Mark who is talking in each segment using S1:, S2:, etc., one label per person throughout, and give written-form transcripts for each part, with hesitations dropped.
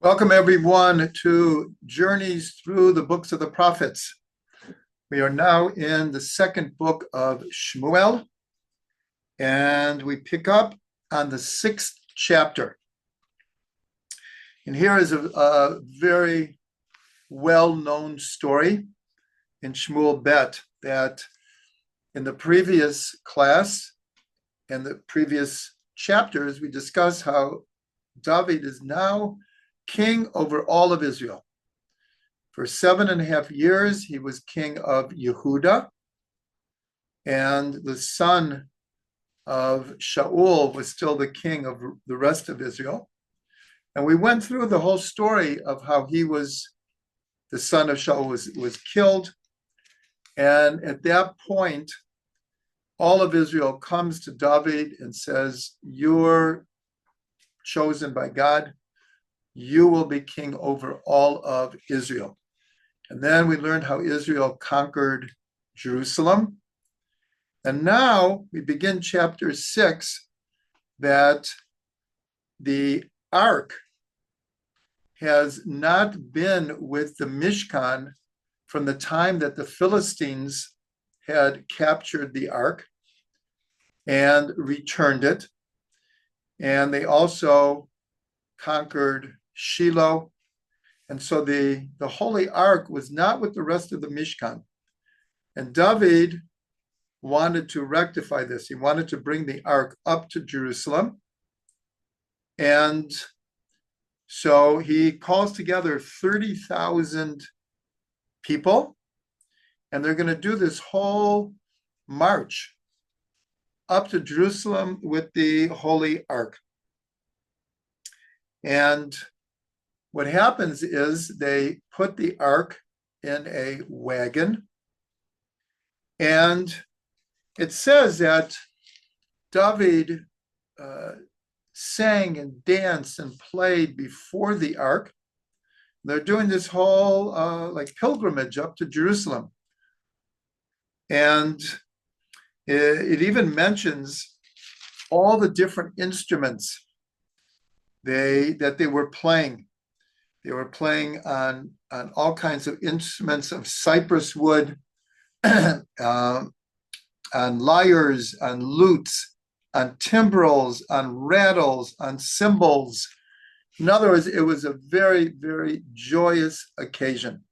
S1: Welcome, everyone, to Journeys Through the Books of the Prophets. We are now in the second book of Shmuel, and we pick up on the sixth chapter. And here is a very well-known story in Shmuel Bet that in the previous class and the previous chapters, we discussed how David is now king over all of Israel. For 7.5 years, he was king of Yehuda, and the son of Shaul was still the king of the rest of Israel. And we went through the whole story of how the son of Shaul was killed. And at that point, all of Israel comes to David and says, "You're chosen by God. You will be king over all of Israel." And then we learned how Israel conquered Jerusalem. And now we begin chapter 6, that the ark has not been with the Mishkan from the time that the Philistines had captured the ark and returned it. And they also conquered Shiloh. And so the Holy Ark was not with the rest of the Mishkan. And David wanted to rectify this. He wanted to bring the Ark up to Jerusalem. And so he calls together 30,000 people, and they're going to do this whole march up to Jerusalem with the Holy Ark. And what happens is they put the ark in a wagon, and it says that David sang and danced and played before the ark. They're doing this whole like pilgrimage up to Jerusalem. And it even mentions all the different instruments that they were playing. They were playing on all kinds of instruments of cypress wood, on lyres, on lutes, on timbrels, on rattles, on cymbals. In other words, it was a very, very joyous occasion.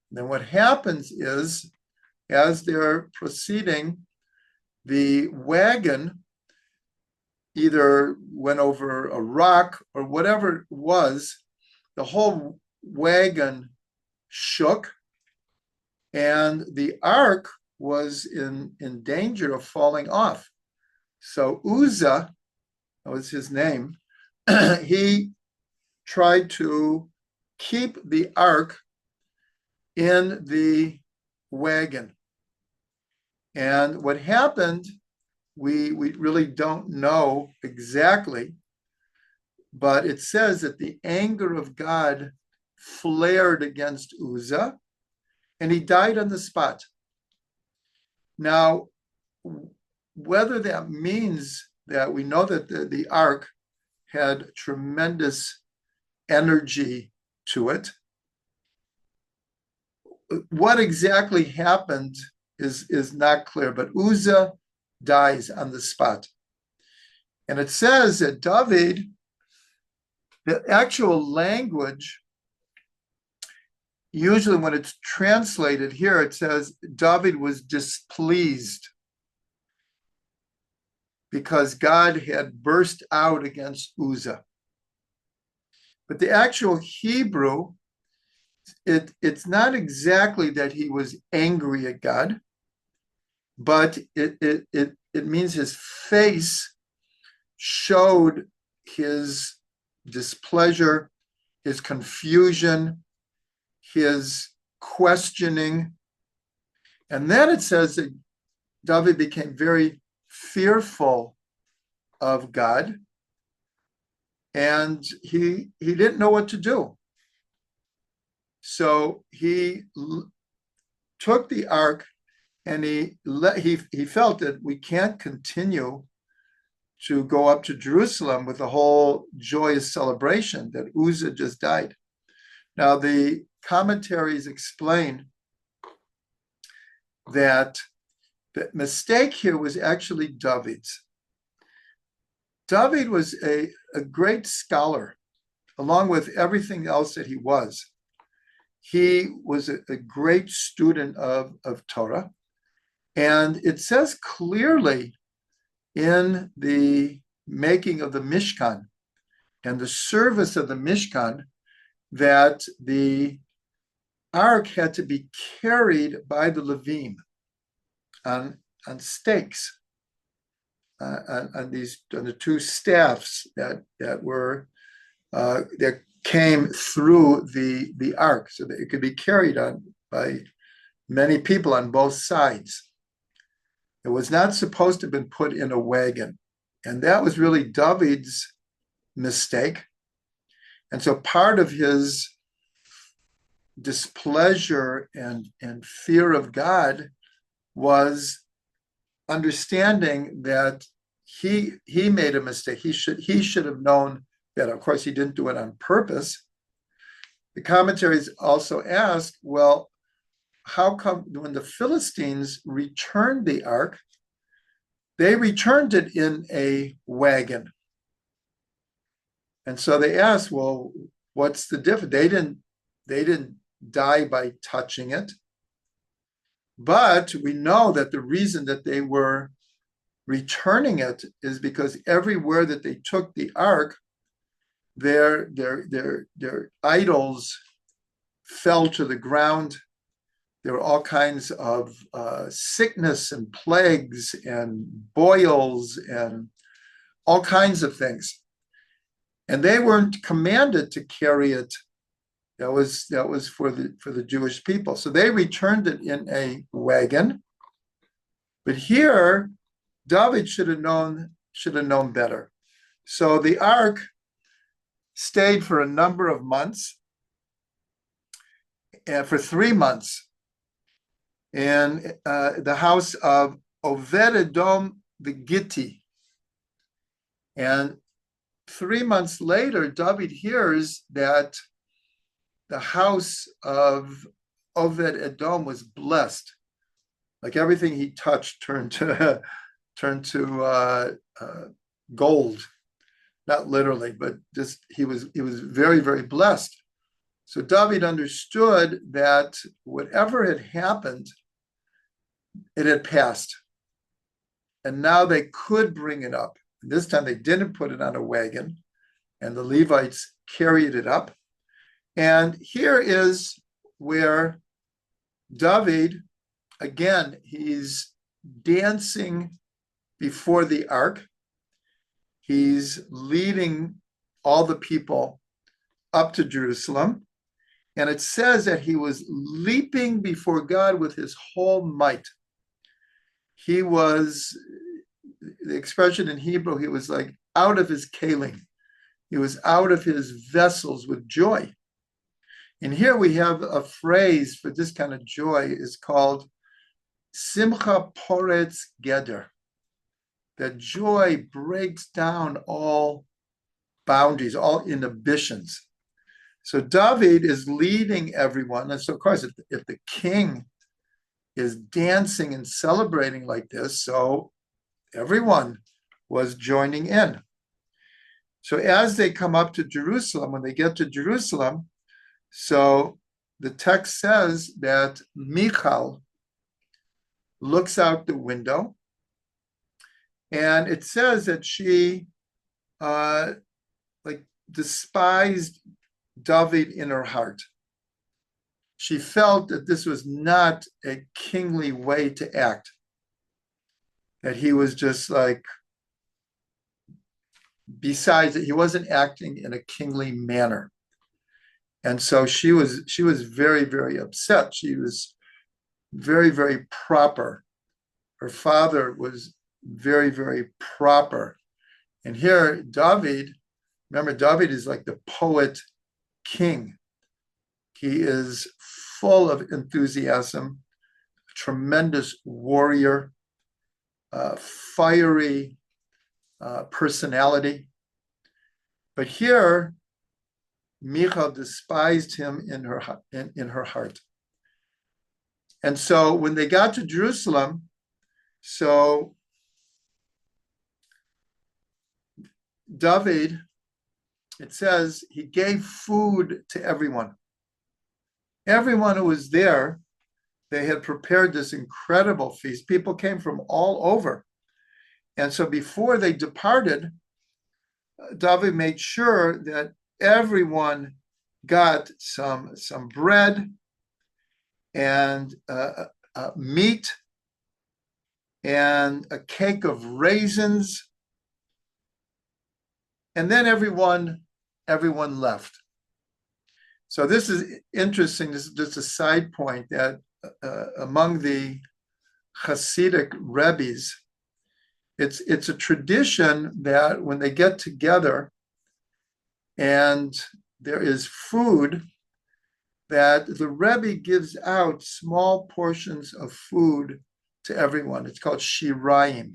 S1: And then what happens is, as they're proceeding, the wagon either went over a rock or whatever it was. The whole wagon shook, and the ark was in danger of falling off. So Uzza, that was his name, he tried to keep the ark in the wagon. And what happened, we really don't know exactly, but it says that the anger of God flared against Uzza, and he died on the spot. Now, whether that means that we know that the ark had tremendous energy to it, what exactly happened is not clear, but Uzza dies on the spot. And it says that David, the actual language, usually when it's translated here, it says David was displeased because God had burst out against Uzza. But the actual Hebrew, it's not exactly that he was angry at God, but it means his face showed his displeasure, his confusion, his questioning. And then it says that David became very fearful of God, and he didn't know what to do. So he took the ark, and he felt that we can't continue to go up to Jerusalem with a whole joyous celebration that Uzza just died. Now, the commentaries explain that the mistake here was actually David's. David was a great scholar, along with everything else that he was. He was a great student of Torah. And it says clearly in the making of the Mishkan and the service of the Mishkan that the ark had to be carried by the Levim on stakes, on the two staffs that came through the ark, so that it could be carried on by many people on both sides. It was not supposed to have been put in a wagon. And that was really David's mistake. And so part of his displeasure and fear of God was understanding that he made a mistake. He should have known better. Of course, he didn't do it on purpose. The commentaries also ask, well, how come when the Philistines returned the ark, they returned it in a wagon? And so they asked, well, what's the difference? They didn't die by touching it. But we know that the reason that they were returning it is because everywhere that they took the ark, their idols fell to the ground. There were all kinds of sickness and plagues and boils and all kinds of things. And they weren't commanded to carry it. That was for the Jewish people. So they returned it in a wagon. But here, David should have known better. So the ark stayed for a number of months, and for 3 months, in the house of Obed-Edom the Gitti. And 3 months later, David hears that the house of Obed-Edom was blessed. Like everything he touched turned to gold. Not literally, but just he was very, very blessed. So David understood that whatever had happened, it had passed. And now they could bring it up. This time they didn't put it on a wagon, and the Levites carried it up. And here is where David, again, he's dancing before the ark. He's leading all the people up to Jerusalem. And it says that he was leaping before God with his whole might. He was, the expression in Hebrew, he was like out of his kalim. He was out of his vessels with joy. And here we have a phrase for this kind of joy is called Simcha Poretz Geder. That joy breaks down all boundaries, all inhibitions. So David is leading everyone. And so, of course, if the king is dancing and celebrating like this, so everyone was joining in. So as they come up to Jerusalem, when they get to Jerusalem, so the text says that Michal looks out the window, and it says that she despised David in her heart. She felt that this was not a kingly way to act, that he was just like, besides that he wasn't acting in a kingly manner. And so she was very, very upset. She was very, very proper. Her father was very, very proper. And here, David, remember, David is like the poet king. He is full of enthusiasm, a tremendous warrior, fiery, personality. But here, Michal despised him in her heart. And so when they got to Jerusalem, so David, it says, he gave food to everyone. Everyone who was there, they had prepared this incredible feast. People came from all over. And so before they departed, David made sure that everyone got some bread and meat and a cake of raisins. And then everyone left. So this is interesting. This is just a side point that among the Hasidic Rebbes, it's a tradition that when they get together and there is food, that the Rebbe gives out small portions of food to everyone. It's called shirayim.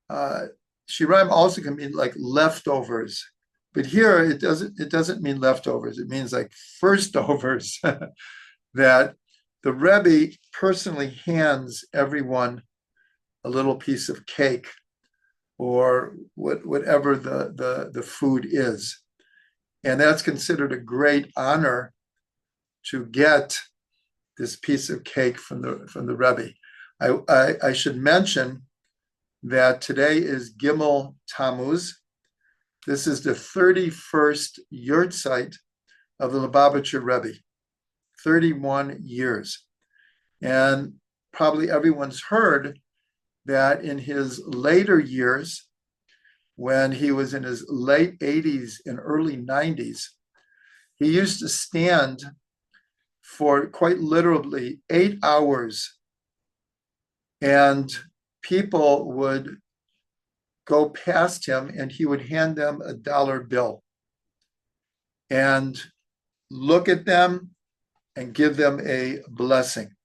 S1: Shirayim also can mean like leftovers, but here it doesn't mean leftovers. It means like firstovers that the Rebbe personally hands everyone a little piece of cake or whatever the food is. And that's considered a great honor to get this piece of cake from the Rebbe. I should mention that today is Gimel Tammuz. This is the 31st yurtzeit of the Lubavitcher Rebbe, 31 years. And probably everyone's heard that in his later years, when he was in his late 80s and early 90s, he used to stand for quite literally 8 hours, and people would go past him and he would hand them a dollar bill and look at them and give them a blessing.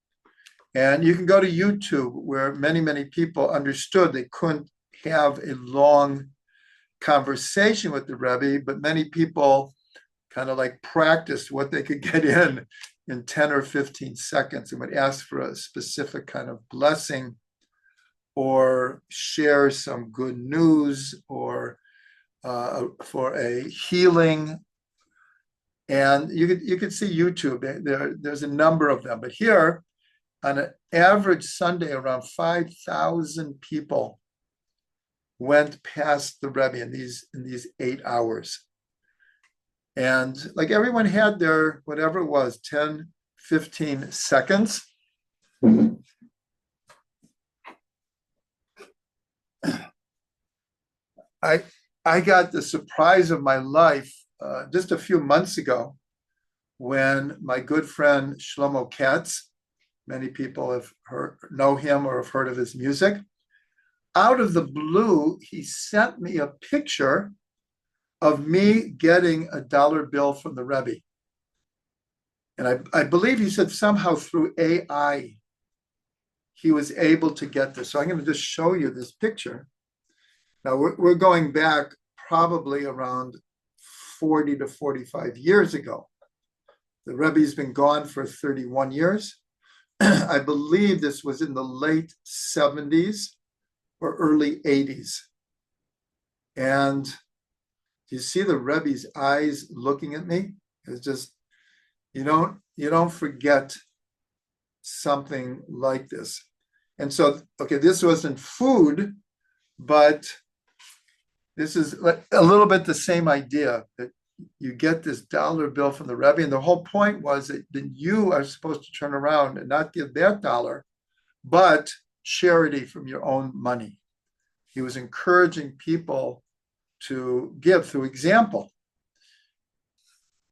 S1: And you can go to YouTube, where many people understood they couldn't have a long conversation with the Rebbe, but many people kind of like practiced what they could get in 10 or 15 seconds and would ask for a specific kind of blessing or share some good news or for a healing. And you could see YouTube. There's a number of them. But here, on an average Sunday, around 5,000 people went past the Rebbe in these 8 hours. And like everyone had their, whatever it was, 10, 15 seconds. I got the surprise of my life just a few months ago when my good friend Shlomo Katz, many people know him or have heard of his music. Out of the blue, he sent me a picture of me getting a dollar bill from the Rebbe. And I believe he said somehow through AI, he was able to get this. So I'm going to just show you this picture. Now we're going back probably around 40 to 45 years ago. The Rebbe's been gone for 31 years. I believe this was in the late 70s or early 80s. And you see the Rebbe's eyes looking at me? It's just, you don't forget something like this. And so, okay, this wasn't food, but this is a little bit the same idea, that you get this dollar bill from the Rebbe, and the whole point was that you are supposed to turn around and not give that dollar, but charity from your own money. He was encouraging people to give through example.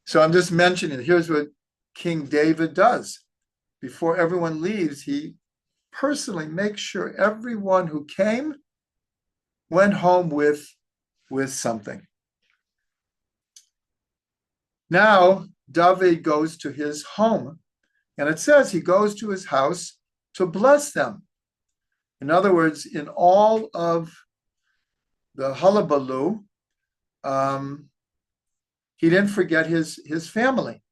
S1: So I'm just mentioning, here's what King David does. Before everyone leaves, he personally makes sure everyone who came went home with something. Now, David goes to his home, and it says he goes to his house to bless them. In other words, in all of hullabaloo, he didn't forget his family.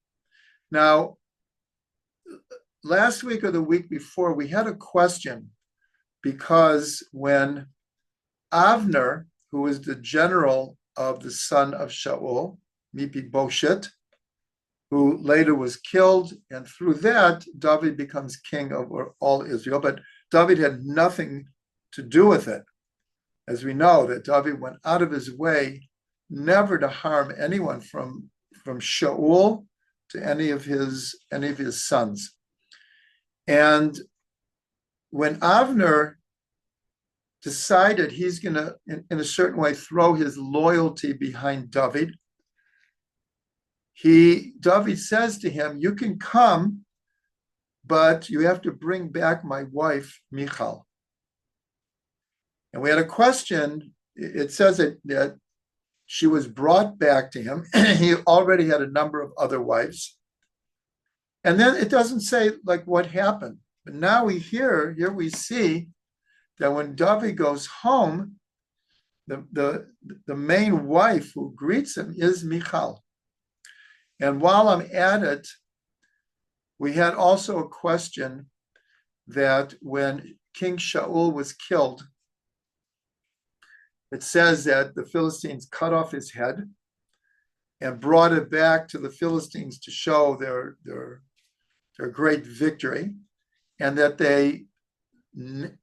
S1: Now, last week or the week before, we had a question because when Avner, who was the general of the son of Shaul, Mephibosheth, who later was killed, and through that, David becomes king over all Israel. But David had nothing to do with it. As we know, that David went out of his way never to harm anyone from Shaul to any of his sons. And when Avner decided he's going to, in a certain way, throw his loyalty behind David, David says to him, "You can come, but you have to bring back my wife, Michal." And we had a question. It says that she was brought back to him. He already had a number of other wives. And then it doesn't say like what happened. But now here we see that when David goes home, the main wife who greets him is Michal. And while I'm at it, we had also a question that when King Shaul was killed, it says that the Philistines cut off his head and brought it back to the Philistines to show their great victory, and that they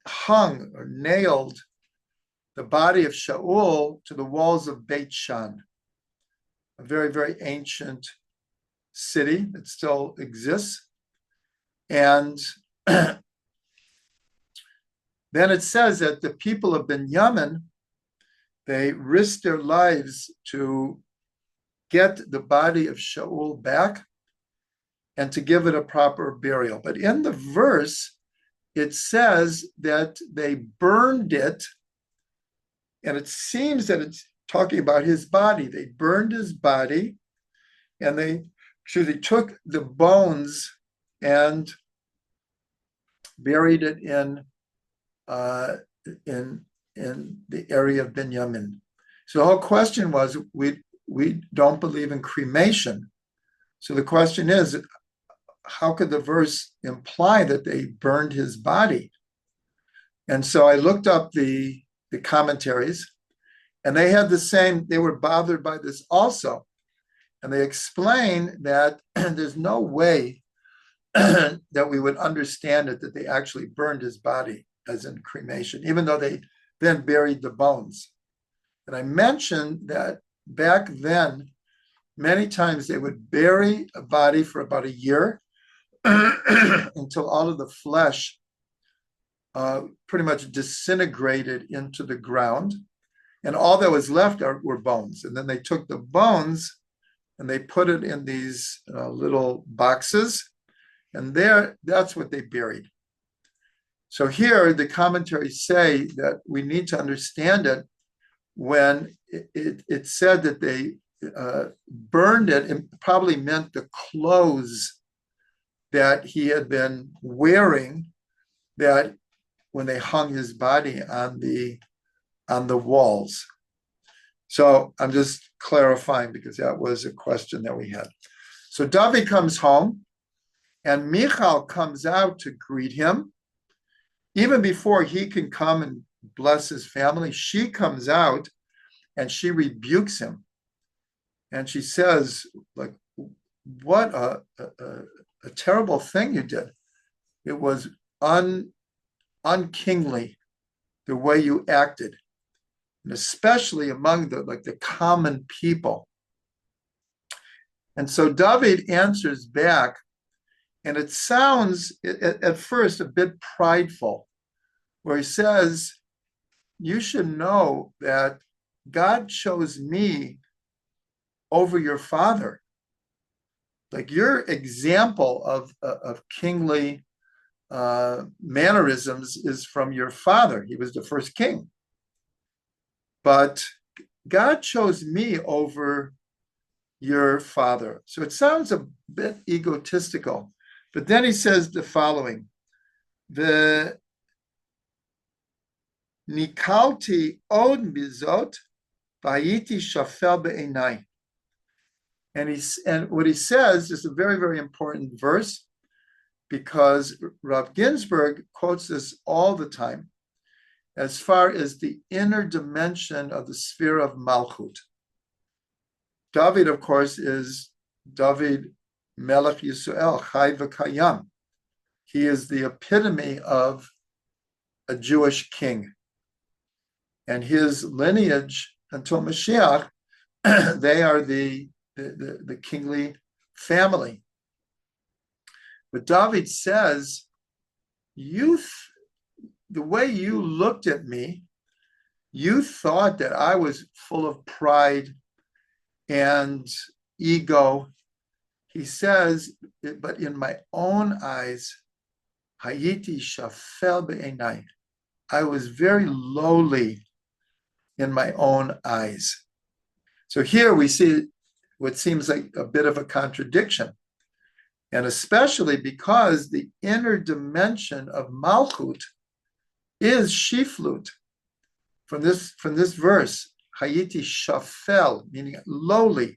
S1: hung or nailed the body of Shaul to the walls of Beit Shan, a very, very ancient city that still exists. And then it says that the people of Benjamin, they risked their lives to get the body of Shaul back and to give it a proper burial. But in the verse, it says that they burned it, and it seems that it's talking about his body. They burned his body, and they took the bones and buried it in the area of Benjamin. So the whole question was, we don't believe in cremation. So the question is, how could the verse imply that they burned his body? And so I looked up the commentaries, and they had the same, they were bothered by this also. And they explain that there's no way that we would understand it, that they actually burned his body as in cremation, even though they then buried the bones. And I mentioned that back then, many times they would bury a body for about a year until all of the flesh pretty much disintegrated into the ground. And all that was left were bones. And then they took the bones and they put it in these little boxes. And that's what they buried. So here, the commentaries say that we need to understand it when it said that they burned it. It probably meant the clothes that he had been wearing, that when they hung his body on the walls. So I'm just clarifying because that was a question that we had. So David comes home, and Michal comes out to greet him. Even before he can come and bless his family, she comes out and she rebukes him. And she says, like, what a terrible thing you did. It was unkingly the way you acted, and especially among the common people. And so David answers back, and it sounds at first a bit prideful, where he says, "You should know that God chose me over your father. Like, your example of kingly mannerisms is from your father. He was the first king. But God chose me over your father." So it sounds a bit egotistical. But then he says the following: the Nikalti od mizot v'hayiti shafel be'enai. And what he says is a very, very important verse, because Rav Ginsburg quotes this all the time as far as the inner dimension of the sphere of Malchut. David, of course, is David Melech Yisrael, Chai v'Kayam. He is the epitome of a Jewish king. And his lineage until Mashiach, they are the kingly family. But David says, the way you looked at me, you thought that I was full of pride and ego. He says, but in my own eyes, Hayiti shafel be'enai, I was very lowly in my own eyes. So here we see what seems like a bit of a contradiction. And especially because the inner dimension of Malchut is Shiflut. From this verse, Hayiti shafel, meaning lowly,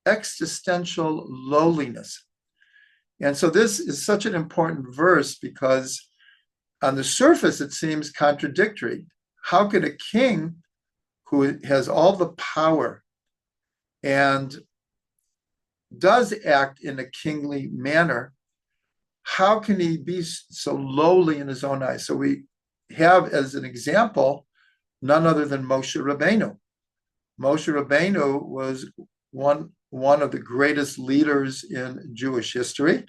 S1: existential lowliness. And so this is such an important verse because on the surface it seems contradictory. How could a king who has all the power and does act in a kingly manner, how can he be so lowly in his own eyes? So we have as an example none other than Moshe Rabbeinu. Moshe Rabbeinu was one of the greatest leaders in Jewish history.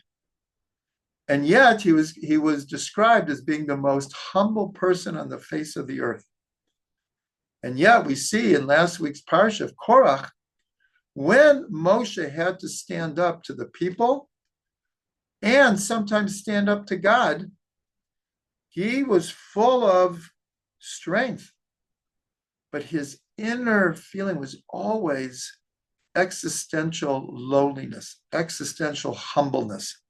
S1: And yet he was described as being the most humble person on the face of the earth. And yet we see in last week's parsha of Korach, when Moshe had to stand up to the people and sometimes stand up to God, he was full of strength, but his inner feeling was always existential lowliness, existential humbleness.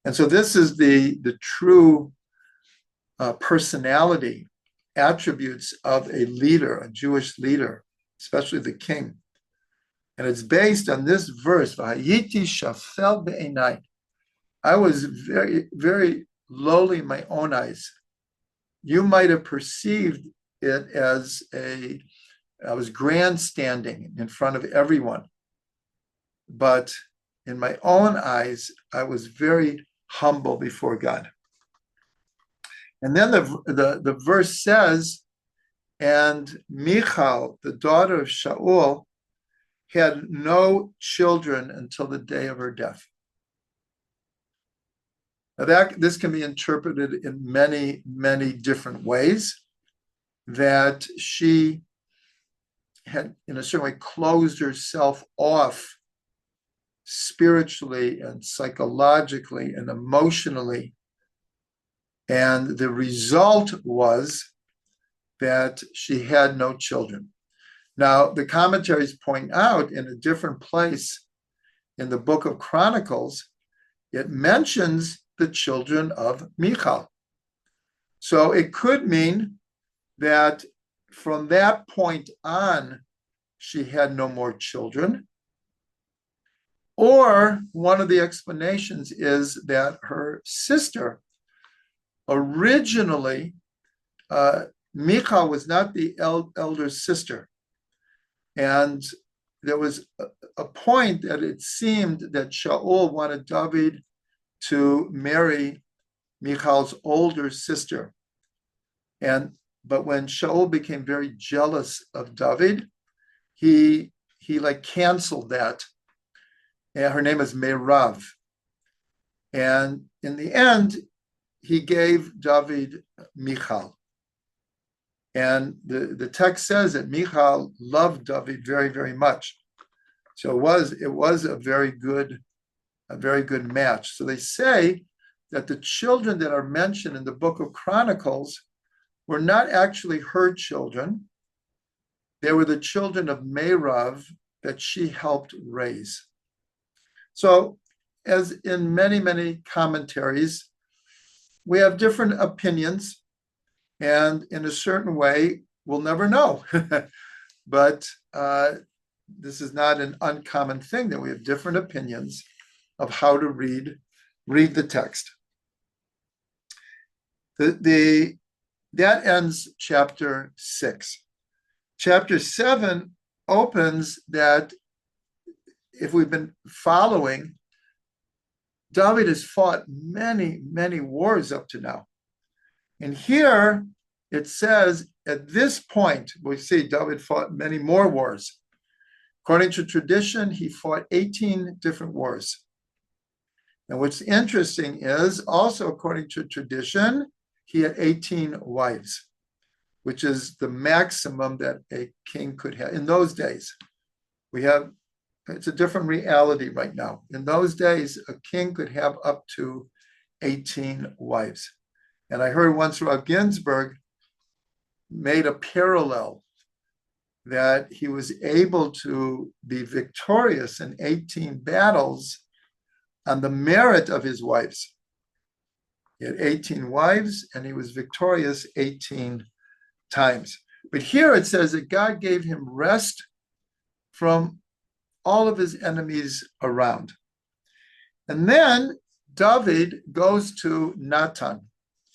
S1: And so this is the true personality, attributes of a leader, a Jewish leader, especially the king. And it's based on this verse, V'hayiti shafel be'enai. I was very, very lowly in my own eyes. You might have perceived it as I was grandstanding in front of everyone. But in my own eyes, I was very humble before God. And then the verse says, and Michal, the daughter of Shaul, had no children until the day of her death. Now this can be interpreted in many, many different ways, that she had, in a certain way, closed herself off spiritually and psychologically and emotionally. And the result was that she had no children. Now, the commentaries point out in a different place in the book of Chronicles, it mentions the children of Michal. So it could mean that from that point on, she had no more children. Or one of the explanations is that her sister, originally, Michal was not the elder sister. And there was a point that it seemed that Shaul wanted David to marry Michal's older sister. But when Shaul became very jealous of David, he canceled that. And her name is Meirav. And in the end, he gave David Michal. And the text says that Michal loved David very, very much. So it was a very good match. So they say that the children that are mentioned in the book of Chronicles were not actually her children. They were the children of Meirav that she helped raise. So, as in many, many commentaries, we have different opinions. And in a certain way, we'll never know. But this is not an uncommon thing that we have different opinions of how to read the text. That ends chapter 6. Chapter 7 opens that, if we've been following, David has fought many, many wars up to now. And here it says, at this point, we see David fought many more wars. According to tradition, he fought 18 different wars. And what's interesting is, also according to tradition, he had 18 wives, which is the maximum that a king could have. In those days, it's a different reality right now. In those days, a king could have up to 18 wives. And I heard once Rav Ginsburg made a parallel that he was able to be victorious in 18 battles on the merit of his wives. He had 18 wives and he was victorious 18 times. But here it says that God gave him rest from all of his enemies around. And then David goes to Natan.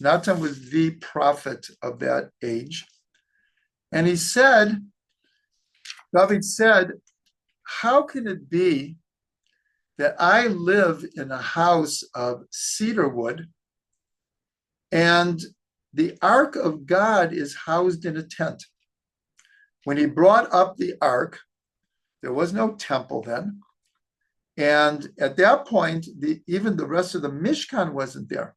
S1: Natan was the prophet of that age. And David said, how can it be that I live in a house of cedar wood and the ark of God is housed in a tent? When he brought up the ark, there was no temple then. And at that point, even the rest of the Mishkan wasn't there.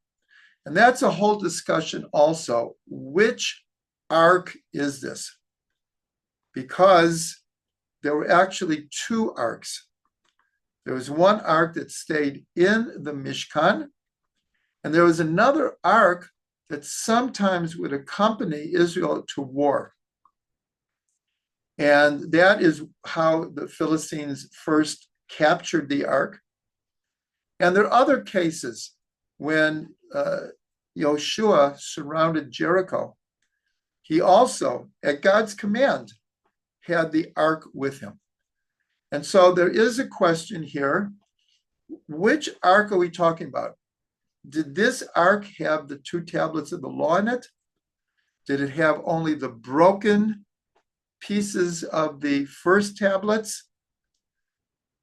S1: And that's a whole discussion also. Which ark is this? Because there were actually two arks. There was one ark that stayed in the Mishkan, and there was another ark that sometimes would accompany Israel to war. And that is how the Philistines first captured the ark. And there are other cases when Joshua surrounded Jericho. He also, at God's command, had the ark with him. And so there is a question here. Which ark are we talking about? Did this ark have the 2 tablets of the law in it? Did it have only the broken pieces of the first tablets?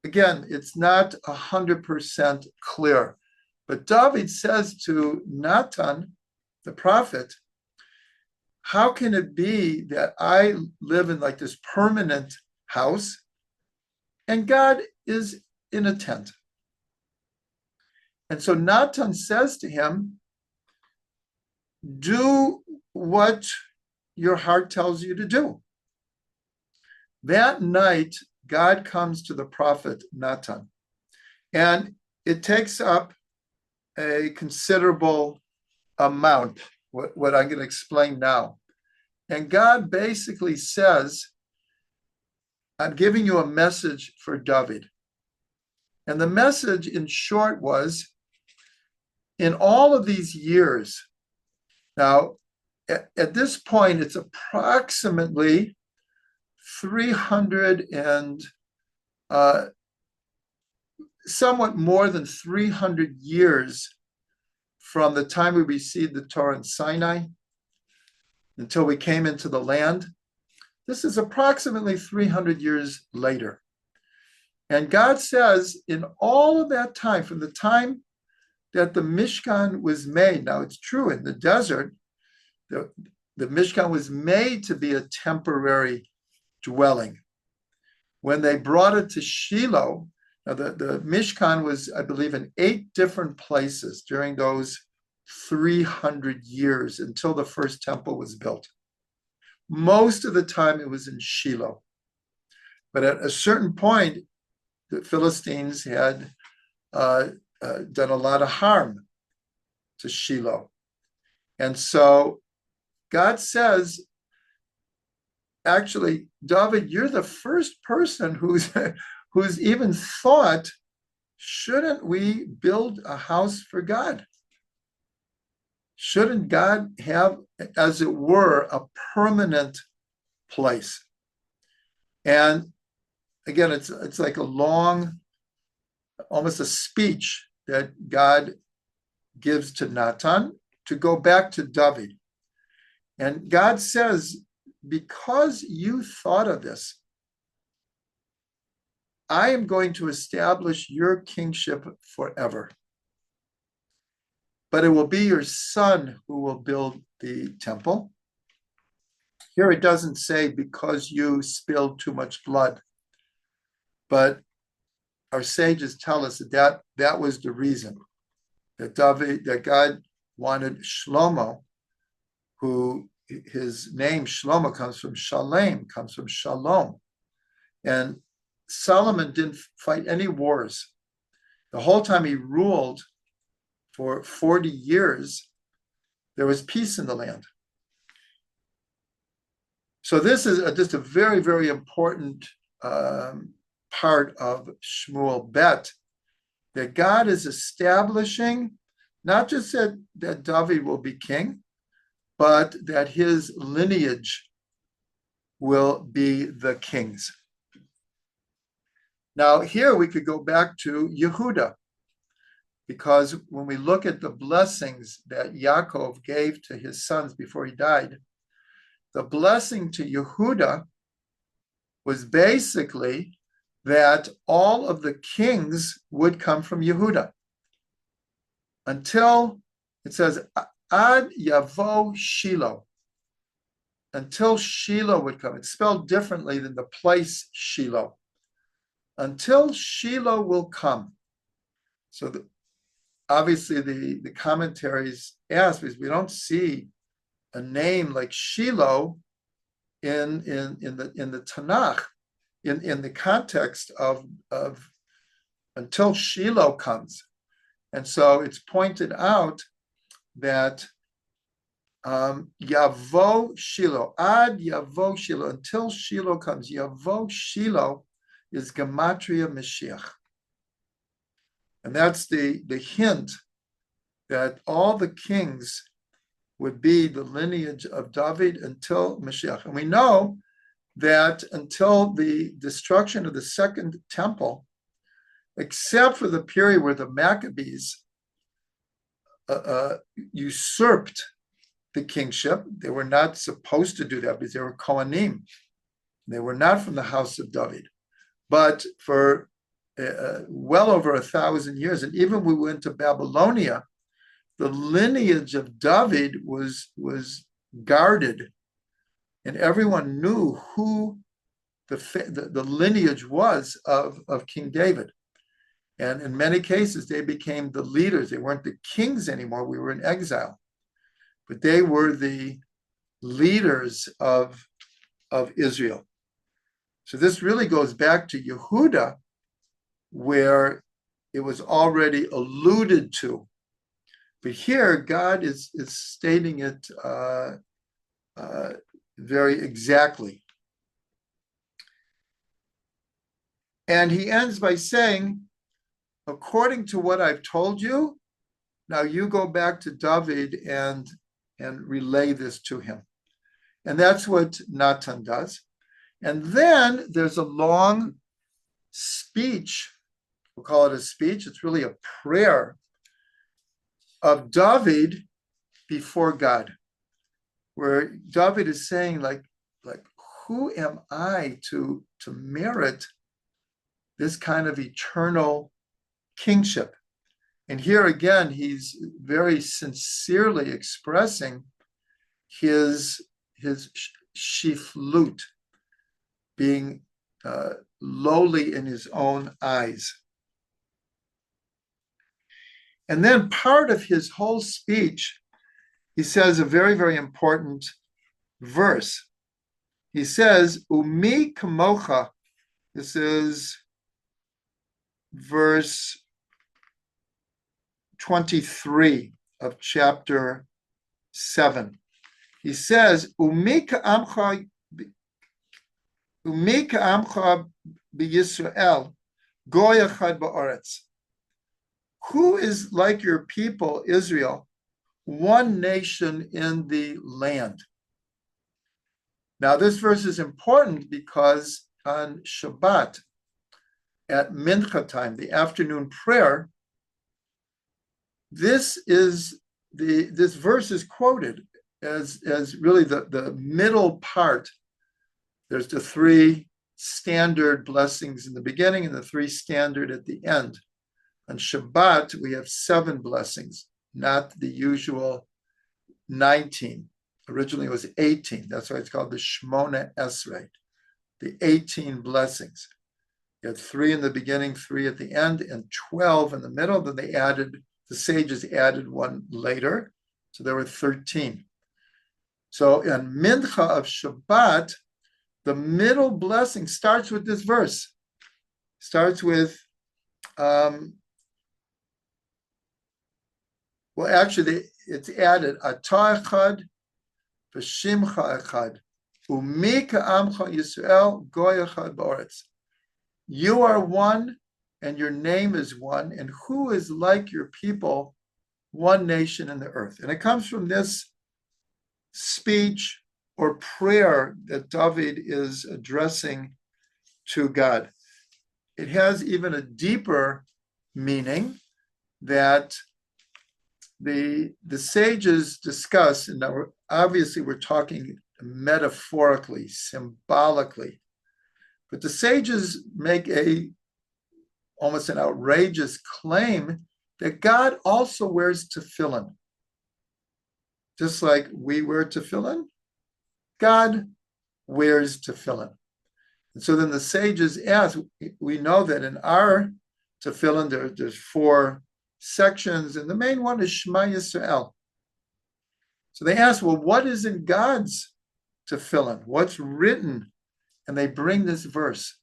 S1: Again, it's not 100% clear. But David says to Natan, the prophet, how can it be that I live in like this permanent house and God is in a tent? And so Natan says to him, do what your heart tells you to do. That night, God comes to the prophet Natan, and it takes up a considerable amount, what I'm going to explain now. And God basically says, I'm giving you a message for David. And the message in short was, in all of these years, now at this point, it's approximately 300 and somewhat more than 300 years from the time we received the Torah in Sinai until we came into the land. This is approximately 300 years later. And God says, in all of that time, from the time that the Mishkan was made, now it's true in the desert, the Mishkan was made to be a temporary dwelling. When they brought it to Shiloh, now the Mishkan was, I believe, in 8 different places during those 300 years until the first temple was built. Most of the time it was in Shiloh. But at a certain point, the Philistines had done a lot of harm to Shiloh. And so God says, actually, David, you're the first person who's even thought, shouldn't we build a house for God? Shouldn't God have, as it were, a permanent place? And again, it's like a long, almost a speech that God gives to Natan to go back to David. And God says, because you thought of this, I am going to establish your kingship forever. But it will be your son who will build the temple. Here it doesn't say because you spilled too much blood, but our sages tell us that was the reason that God wanted Shlomo, who his name Shlomo comes from Shalem, comes from Shalom. And Solomon didn't fight any wars. The whole time he ruled for 40 years, there was peace in the land. So this is just a very, very important part of Shmuel Bet, that God is establishing not just that David will be king, but that his lineage will be the kings. Now here we could go back to Yehuda, because when we look at the blessings that Yaakov gave to his sons before he died, the blessing to Yehuda was basically that all of the kings would come from Yehuda, until it says Ad Yavo Shiloh, until Shiloh would come. It's spelled differently than the place Shiloh. Until Shiloh will come. So obviously the commentaries ask, because we don't see a name like Shiloh in the Tanakh, in the context of until Shiloh comes. And so it's pointed out that Yavo Shiloh, Ad Yavo Shiloh, until Shiloh comes. Yavo Shiloh is Gematria Mashiach. And that's the hint that all the kings would be the lineage of David until Mashiach. And we know that until the destruction of the second temple, except for the period where the Maccabees usurped the kingship, they were not supposed to do that because they were Kohanim. They were not from the house of David. But for well over 1,000 years, and even when we went to Babylonia, the lineage of David was guarded, and everyone knew who the lineage was of King David. And in many cases, they became the leaders. They weren't the kings anymore. We were in exile. But they were the leaders of Israel. So this really goes back to Yehuda, where it was already alluded to. But here, God is stating it very exactly. And he ends by saying, according to what I've told you, now you go back to David and relay this to him. And that's what Natan does. And then there's a long speech. We'll call it a speech. It's really a prayer of David before God, where David is saying, like, who am I to merit this kind of eternal kingship? And here again, he's very sincerely expressing his shiflut, being lowly in his own eyes. And then part of his whole speech, he says a very, very important verse. He says, Umi kamocha. This is verse 23 of chapter 7. He says, Umi ka'amcha b'Yisrael, goy echad ba'aretz. Who is like your people, Israel, one nation in the land. Now, this verse is important because on Shabbat, at Mincha time, the afternoon prayer, this verse is quoted as really the middle part. There's the three standard blessings in the beginning and the three standard at the end. On Shabbat, we have 7 blessings, not the usual 19. Originally, it was 18. That's why it's called the Shmona Esrei, the 18 blessings. You had 3 in the beginning, 3 at the end, and 12 in the middle. Then the sages added 1 later. So there were 13. So in Mincha of Shabbat, the middle blessing starts with this verse. Starts with, it's added, Ata echad, v'shimcha echad, umi ka'amcha Yisrael, goy echad ba'oretz. You are one, and your name is one, and who is like your people, one nation in the earth? And it comes from this speech or prayer that David is addressing to God. It has even a deeper meaning that the sages discuss, and now we're talking metaphorically, symbolically, but the sages make almost an outrageous claim that God also wears tefillin. Just like we wear tefillin, God wears tefillin. And so then the sages ask, we know that in our tefillin, there's 4 sections, and the main one is Shema Yisrael. So they ask, well, what is in God's tefillin? What's written? And they bring this verse.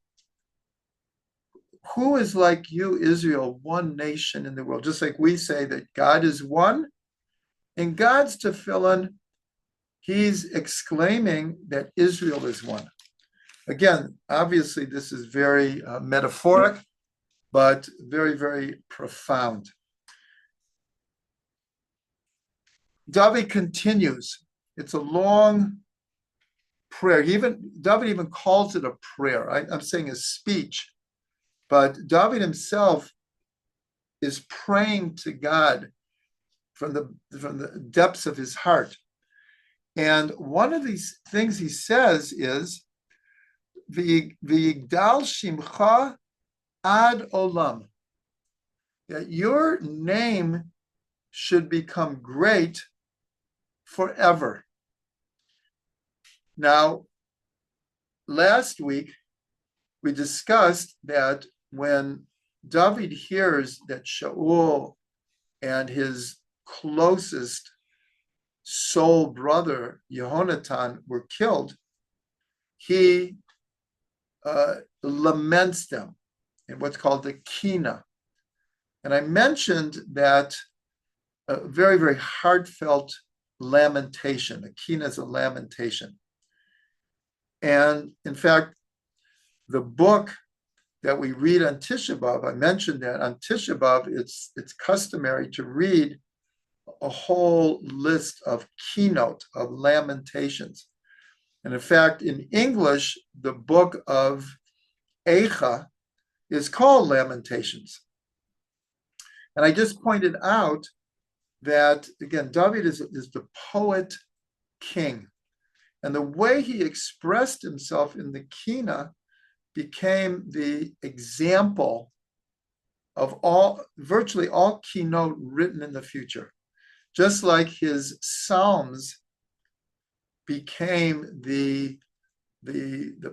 S1: Who is like you, Israel, one nation in the world? Just like we say that God is one. In God's tefillin, he's exclaiming that Israel is one. Again, obviously, this is very metaphoric, but very, very profound. David continues. It's a long prayer. David even calls it a prayer. I'm saying a speech, but David himself is praying to God from the depths of his heart. And one of these things he says is, V'yigdal shimcha ad olam. That your name should become great forever. Now, last week, we discussed that when David hears that Shaul and his closest soul brother, Yehonatan, were killed, he laments them in what's called the kina. And I mentioned that a very, very heartfelt lamentation. A kina is a lamentation. And in fact, the book that we read on Tisha B'Av, I mentioned that on Tisha B'Av, it's customary to read a whole list of keynote, of lamentations. And in fact, in English, the book of Eicha is called Lamentations. And I just pointed out that, again, David is the poet king. And the way he expressed himself in the Kina became the example of virtually all keynote written in the future. Just like his Psalms became the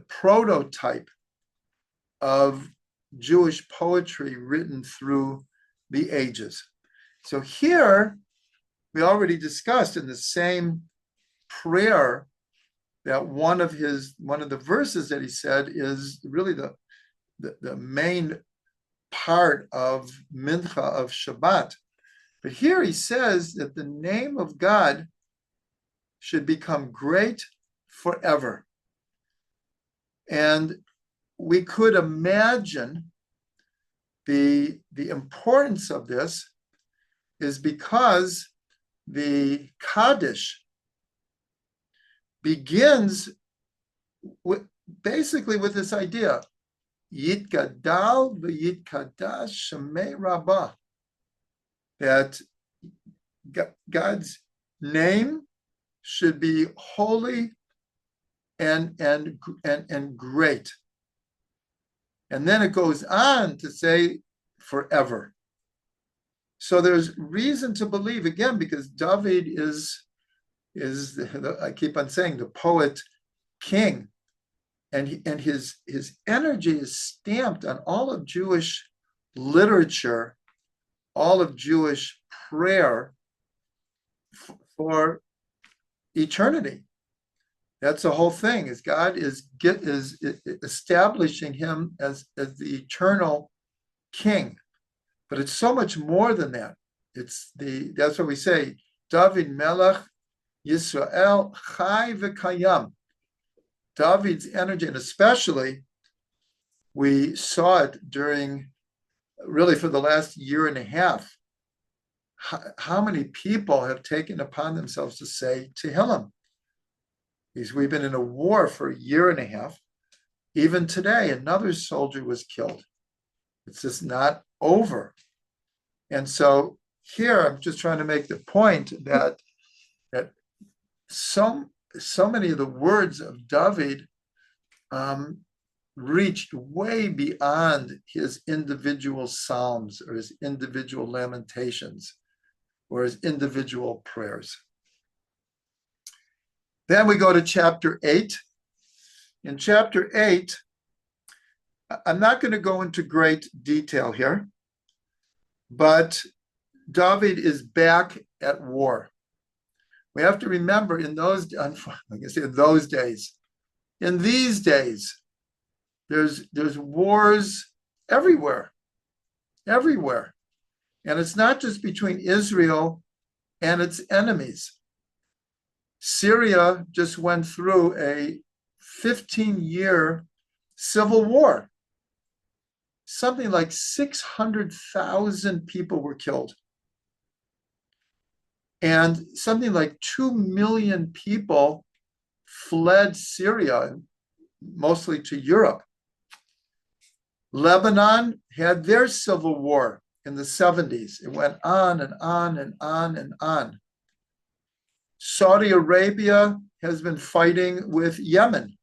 S1: prototype of Jewish poetry written through the ages. So here, we already discussed in the same prayer that one of the verses that he said is really the main part of Mincha of Shabbat. But here he says that the name of God should become great forever. And we could imagine the importance of this is because the Kaddish begins basically with this idea, Yitgadal v'yitkadash shemei Rabbah, that God's name should be holy and great. And then it goes on to say forever. So there's reason to believe, again, because David is I keep on saying, the poet king, and his energy is stamped on all of Jewish literature, all of Jewish prayer for eternity. That's the whole thing, is God is establishing him as the eternal king. But it's so much more than that. That's what we say, David Melech Yisrael Chai v'Kayam. David's energy, and especially we saw it during, really for the last year and a half, how many people have taken upon themselves to say Tehillim. Because we've been in a war for a year and a half. Even today, another soldier was killed. It's just not over. And so here I'm just trying to make the point that so many of the words of David reached way beyond his individual psalms or his individual lamentations or his individual prayers. Then we go to chapter 8. In chapter 8, I'm not going to go into great detail here, but David is back at war. We have to remember in those days, in these days, there's wars everywhere. And it's not just between Israel and its enemies. Syria just went through a 15-year civil war. Something like 600,000 people were killed. And something like 2 million people fled Syria, mostly to Europe. Lebanon had their civil war in the 70s. It went on and on and on and on. Saudi Arabia has been fighting with Yemen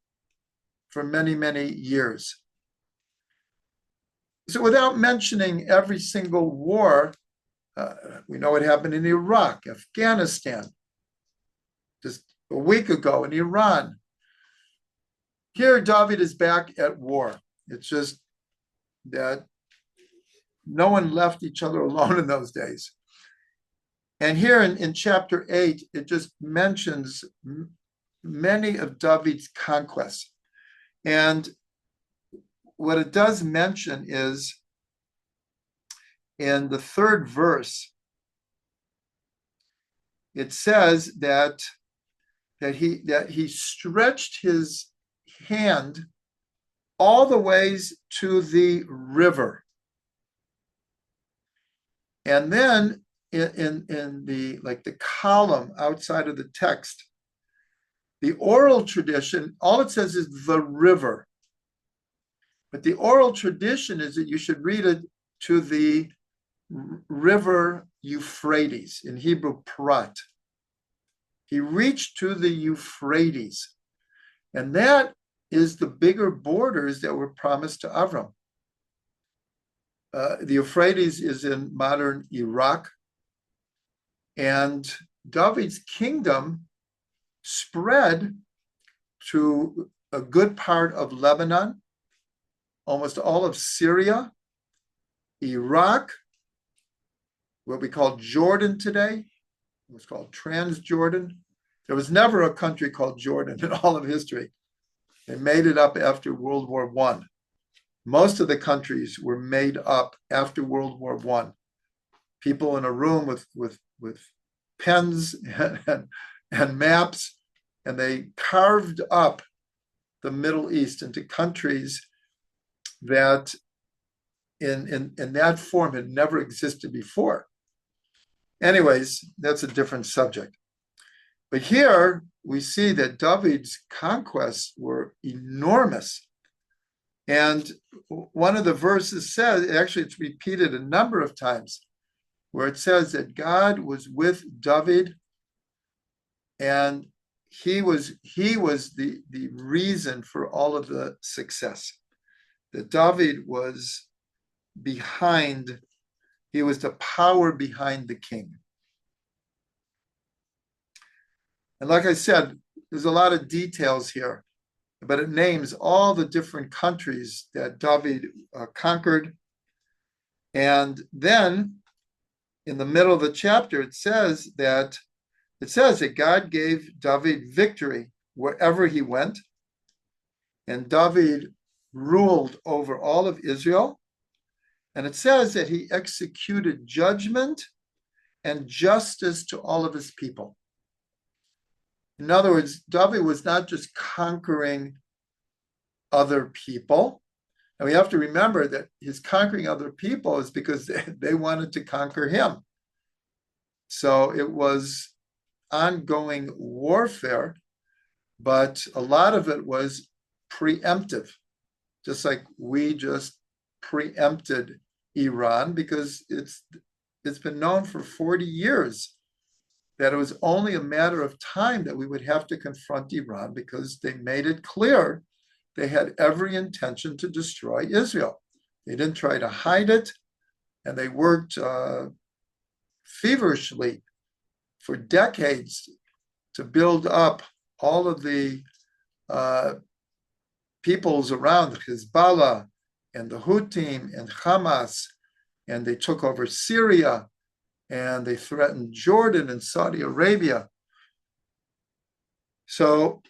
S1: for many, many years. So without mentioning every single war, we know what happened in Iraq, Afghanistan, just a week ago in Iran. Here, David is back at war. It's just that no one left each other alone in those days. And here in chapter 8, it just mentions many of David's conquests. And what it does mention is in the 3rd verse, it says that he stretched his hand all the ways to the river. And then in the column outside of the text, the oral tradition, all it says is the river. But the oral tradition is that you should read it to the river Euphrates, in Hebrew, Prat. He reached to the Euphrates. And that is the bigger borders that were promised to Avram. The Euphrates is in modern Iraq. And David's kingdom spread to a good part of Lebanon, almost all of Syria, Iraq, what we call Jordan today. It was called Transjordan. There was never a country called Jordan in all of history. They made it up after World War I. Most of the countries were made up after World War I. People in a room with pens and maps, and they carved up the Middle East into countries that in that form had never existed before. Anyways, that's a different subject. But here we see that David's conquests were enormous. And one of the verses says, actually, it's repeated a number of times, where it says that God was with David, and he was the reason for all of the success. That David was behind, he was the power behind the king. And like I said, there's a lot of details here, but it names all the different countries that David conquered. And then in the middle of the chapter, it says that God gave David victory wherever he went. And David ruled over all of Israel. And it says that he executed judgment and justice to all of his people. In other words, David was not just conquering other people. And we have to remember that his conquering other people is because they wanted to conquer him. So it was ongoing warfare, but a lot of it was preemptive, just like we just preempted Iran, because it's been known for 40 years that it was only a matter of time that we would have to confront Iran, because they made it clear they had every intention to destroy Israel. They didn't try to hide it, and they worked feverishly for decades to build up all of the peoples around Hezbollah and the Houthim and Hamas, and they took over Syria, and they threatened Jordan and Saudi Arabia. So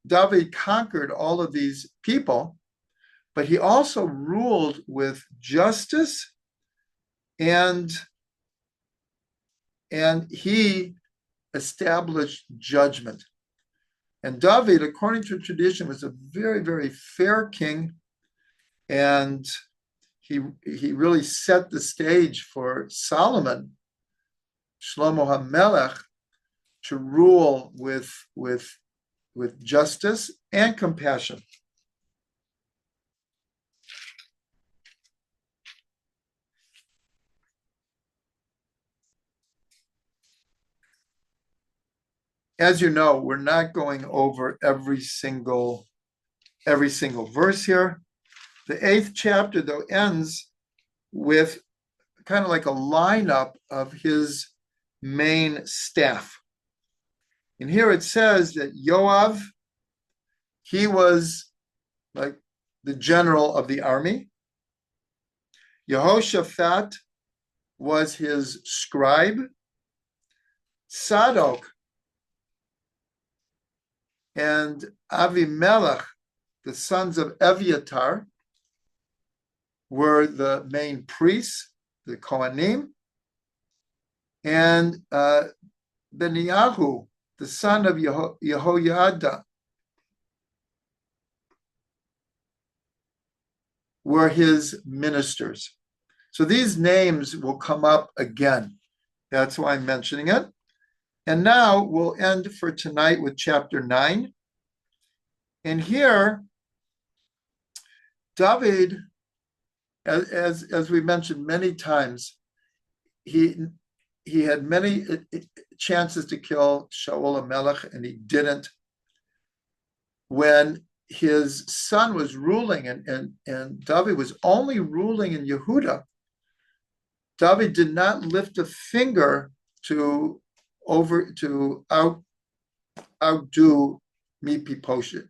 S1: David conquered all of these people, but he also ruled with justice, and he established judgment. And David, according to tradition, was a very, very fair king, and he really set the stage for Solomon, Shlomo HaMelech, to rule with justice and compassion. As you know, we're not going over every single verse here. The 8th chapter, though, ends with kind of like a lineup of his main staff. And here it says that Yoav, he was like the general of the army. Yehoshaphat was his scribe. Sadok and Avimelech, the sons of Eviatar, were the main priests, the Kohanim. And Beniyahu, the son of Yehoiada, were his ministers. So these names will come up again. That's why I'm mentioning it. And now we'll end for tonight with chapter 9. And here, David, as we mentioned many times, he had many chances to kill Shaul HaMelech, and he didn't. When his son was ruling, and David was only ruling in Yehuda, David did not lift a finger to outdo Mephibosheth.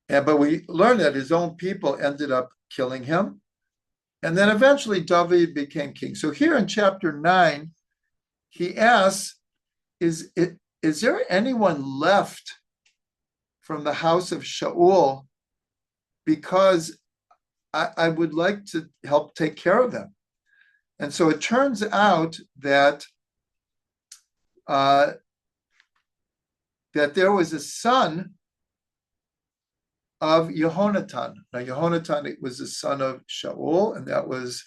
S1: But we learned that his own people ended up killing him. And then eventually David became king. So here in chapter 9, he asks, is there anyone left from the house of Shaul? Because I would like to help take care of them. And so it turns out that that there was a son of Yehonatan. Now, Yehonatan was the son of Shaul, and that was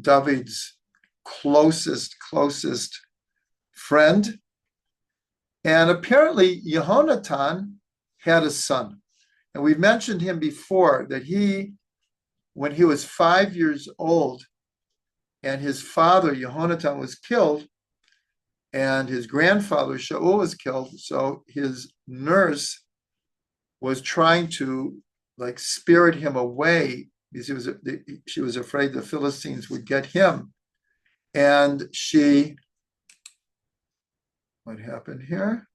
S1: David's closest friend. And apparently, Yehonatan had a son. And we've mentioned him before, that when he was 5 years old, and his father, Yehonatan, was killed, and his grandfather, Shaul, was killed. So his nurse was trying to spirit him away because she was afraid the Philistines would get him. And what happened here?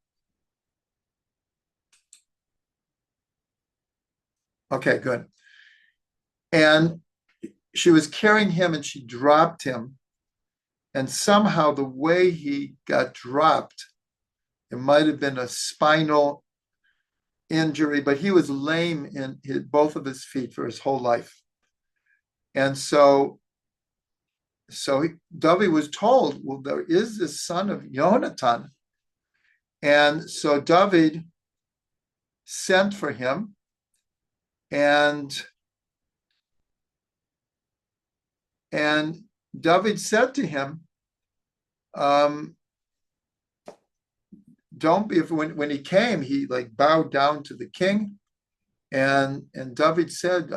S1: Okay, good. And she was carrying him and she dropped him. And somehow the way he got dropped, it might have been a spinal injury, but he was lame in both of his feet for his whole life. And so David was told, well, there is this son of Yonatan. And so David sent for him, and David said to him, don't be, when he came, he bowed down to the king, and David said,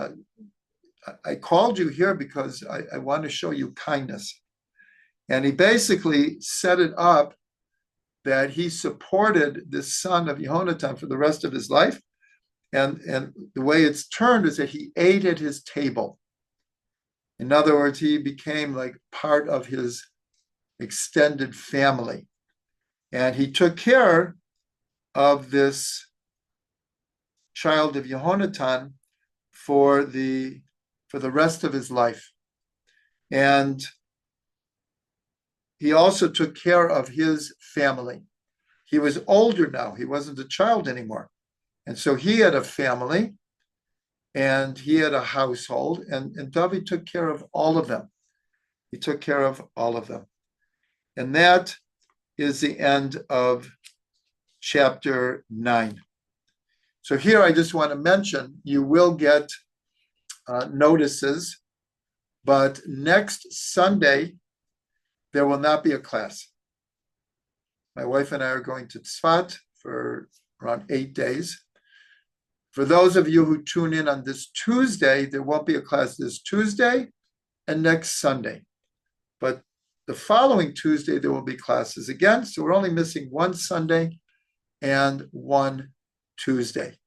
S1: I called you here because I want to show you kindness. And he basically set it up that he supported the son of Yehonatan for the rest of his life. And the way it's turned is that he ate at his table. In other words, he became part of his extended family. And he took care of this child of Yehonatan for the rest of his life. And he also took care of his family. He was older now. He wasn't a child anymore. And so he had a family and he had a household, and David took care of all of them. He took care of all of them. And that is the end of chapter 9. So here I just want to mention, you will get notices, but next Sunday, there will not be a class. My wife and I are going to Tzfat for around 8 days. For those of you who tune in on this Tuesday, there won't be a class this Tuesday and next Sunday. But the following Tuesday, there will be classes again. So we're only missing one Sunday and one Tuesday.